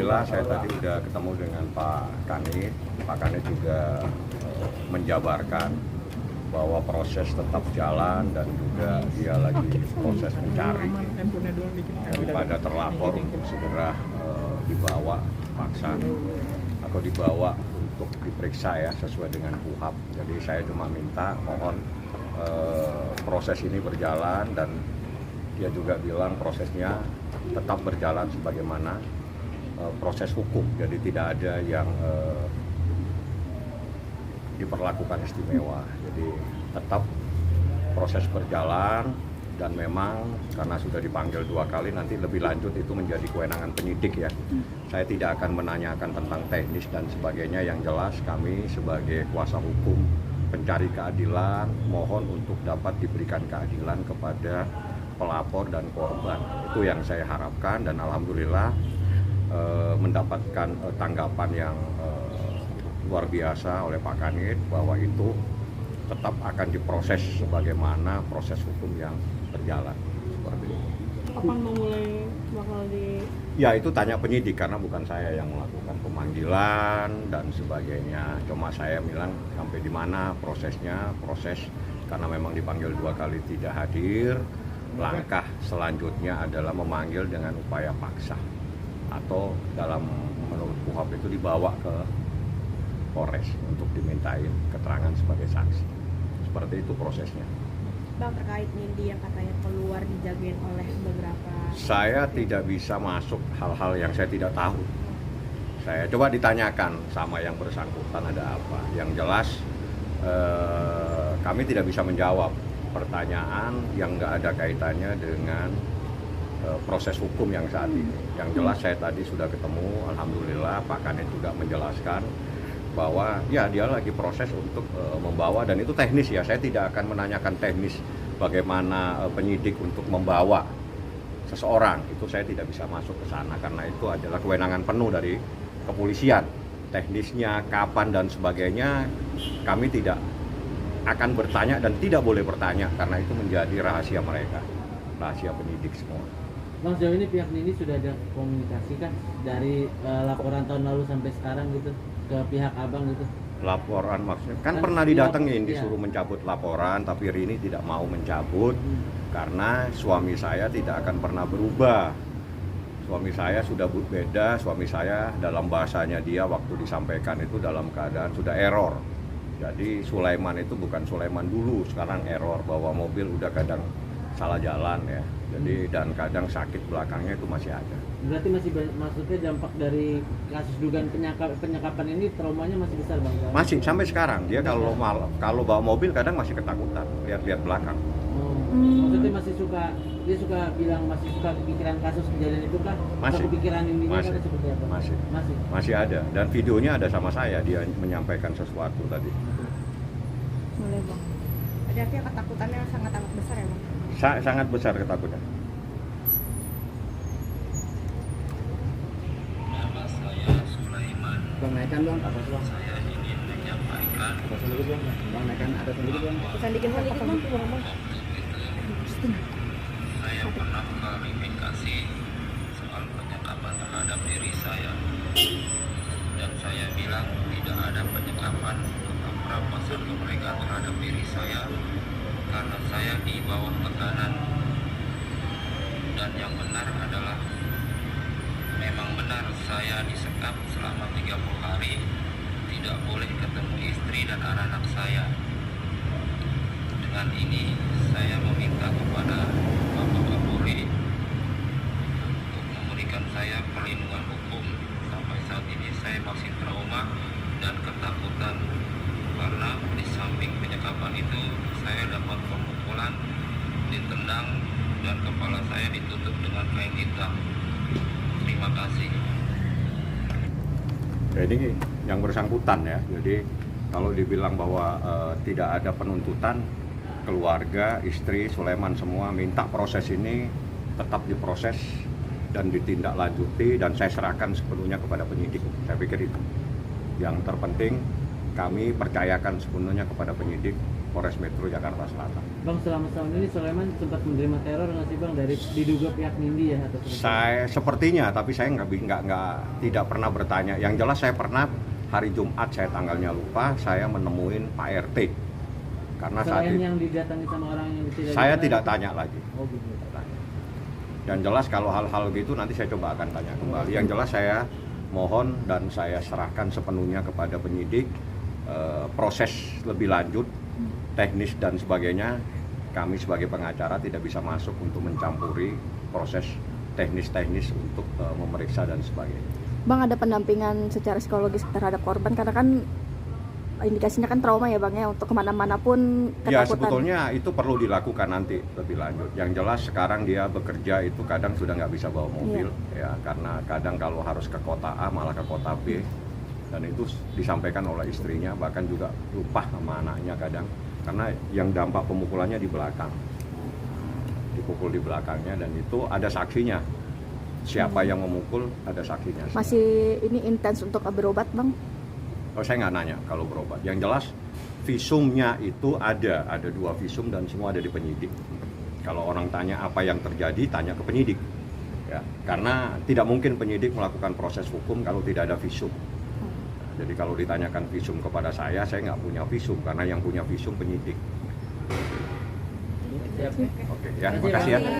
alhamdulillah saya tadi sudah ketemu dengan Pak Kanit. Pak Kanit juga menjabarkan bahwa proses tetap jalan dan juga dia lagi proses mencari daripada terlapor untuk segera dibawa paksa atau dibawa untuk diperiksa ya sesuai dengan KUHAP. Jadi saya cuma minta mohon proses ini berjalan dan dia juga bilang prosesnya tetap berjalan sebagaimana proses hukum. Jadi tidak ada yang diperlakukan istimewa. Jadi tetap proses berjalan dan memang karena sudah dipanggil 2 kali nanti lebih lanjut itu menjadi kewenangan penyidik ya. Saya tidak akan menanyakan tentang teknis dan sebagainya. Yang jelas kami sebagai kuasa hukum pencari keadilan mohon untuk dapat diberikan keadilan kepada pelapor dan korban. Itu yang saya harapkan dan alhamdulillah mendapatkan tanggapan yang luar biasa oleh Pak Kanit bahwa itu tetap akan diproses sebagaimana proses hukum yang berjalan seperti itu. Kapan memulai bakal di? Ya itu tanya penyidik karena bukan saya yang melakukan pemanggilan dan sebagainya. Cuma saya bilang sampai di mana prosesnya, proses karena memang dipanggil 2 kali tidak hadir. Langkah selanjutnya adalah memanggil dengan upaya paksa atau dalam menurut KUHAP itu dibawa ke Polres untuk dimintain keterangan sebagai saksi. Seperti itu prosesnya. Bang, terkait Nindi yang katanya keluar dijagain oleh beberapa. Saya tidak bisa masuk hal-hal yang saya tidak tahu. Saya coba ditanyakan sama yang bersangkutan ada apa. Yang jelas kami tidak bisa menjawab pertanyaan yang nggak ada kaitannya dengan proses hukum yang saat ini. Yang jelas saya tadi sudah ketemu, alhamdulillah Pak Kanit juga menjelaskan bahwa ya dia lagi proses untuk membawa dan itu teknis ya. Saya tidak akan menanyakan teknis bagaimana penyidik untuk membawa seseorang. Itu saya tidak bisa masuk ke sana karena itu adalah kewenangan penuh dari kepolisian. Teknisnya kapan dan sebagainya kami tidak akan bertanya dan tidak boleh bertanya karena itu menjadi rahasia mereka, rahasia penyidik semua. Bang, sejauh ini pihak Nindi sudah ada komunikasi kan dari laporan tahun lalu sampai sekarang gitu ke pihak abang gitu? Laporan maksudnya kan pernah didatengin disuruh mencabut laporan tapi Rini tidak mau mencabut karena suami saya tidak akan pernah berubah. Suami saya sudah beda, suami saya dalam bahasanya dia waktu disampaikan itu dalam keadaan sudah error. Jadi Sulaiman itu bukan Sulaiman dulu, sekarang error bahwa mobil udah kadang salah jalan ya. Jadi dan kadang sakit belakangnya itu masih ada. Berarti masih maksudnya dampak dari kasus dugaan penyekapan ini traumanya masih besar Bang? Masih sampai sekarang dia kalau bawa mobil kadang masih ketakutan lihat belakang. Maksudnya dia suka bilang masih suka kepikiran kasus kejadian itu kah? Masih. Kepikiran Indinya kan seperti apa? Masih Ada dan videonya ada sama saya dia menyampaikan sesuatu tadi. Boleh Bang. Jadi artinya ketakutannya sangat amat besar ya Bang? Sangat besar ketakutan. Nama saya Sulaiman. Bang, naikkan Bang, apa sih Bang? Saya ingin menyampaikan Apa sedikit Bang? Bang, naikkan ada sedikit Bang. Bisa dikit Bang, Bang. saya pernah klarifikasi soal penyekapan terhadap diri saya dan saya bilang tidak ada penyekapan atau perampasan ke mereka terhadap diri saya karena saya di bawah tekanan dan yang benar adalah memang benar saya disekap selama 30 hari tidak boleh ketemu istri dan anak-anak saya. Dengan ini saya meminta kepada Bapak Kapolri untuk memberikan saya perlindungan hukum. Sampai saat ini saya masih trauma dan ketakutan karena di samping penyekapan itu saya dapat pemukulan, ditendang dan kepala saya ditutup dengan kain hitam. Terima kasih. Jadi yang bersangkutan ya. Jadi kalau dibilang bahwa tidak ada penuntutan, keluarga, istri, Sulaiman semua minta proses ini tetap diproses dan ditindaklanjuti dan saya serahkan sepenuhnya kepada penyidik. Saya pikir itu yang terpenting, kami percayakan sepenuhnya kepada penyidik Polres Metro Jakarta Selatan. Bang, selama setahun ini Sulaiman sempat menerima teror nggak sih Bang dari diduga pihak Nindi ya atau Saya sepertinya, tapi saya tidak pernah bertanya. Yang jelas saya pernah hari Jumat, saya tanggalnya lupa, saya menemuin Pak RT. Karena saat selain itu yang didatangi sama orang yang tidak saya dikenal? tidak tanya lagi. Oh gitu. Dan jelas kalau hal-hal gitu nanti saya coba akan tanya kembali. Yang jelas saya mohon dan saya serahkan sepenuhnya kepada penyidik, proses lebih lanjut, teknis dan sebagainya. Kami sebagai pengacara tidak bisa masuk untuk mencampuri proses teknis-teknis untuk memeriksa dan sebagainya. Bang, ada pendampingan secara psikologis terhadap korban karena kan indikasinya kan trauma ya Bang ya, untuk kemana-mana pun Ya ketakutan. sebetulnya itu perlu dilakukan nanti lebih lanjut. Yang jelas sekarang dia bekerja itu kadang sudah nggak bisa bawa mobil, ya karena kadang kalau harus ke kota A malah ke kota B, dan itu disampaikan oleh istrinya, bahkan juga lupa sama anaknya kadang, karena yang dampak pemukulannya di belakang, dipukul di belakangnya, dan itu ada saksinya. Siapa yang memukul ada saksinya. Masih ini intens untuk berobat Bang? Oh, saya nggak nanya kalau berobat. Yang jelas visumnya itu ada 2 visum dan semua ada di penyidik. Kalau orang tanya apa yang terjadi, tanya ke penyidik. Ya, karena tidak mungkin penyidik melakukan proses hukum kalau tidak ada visum. Jadi kalau ditanyakan visum kepada saya nggak punya visum karena yang punya visum penyidik. Siap. Oke, ya, Terima kasih, makasih ya. Bang.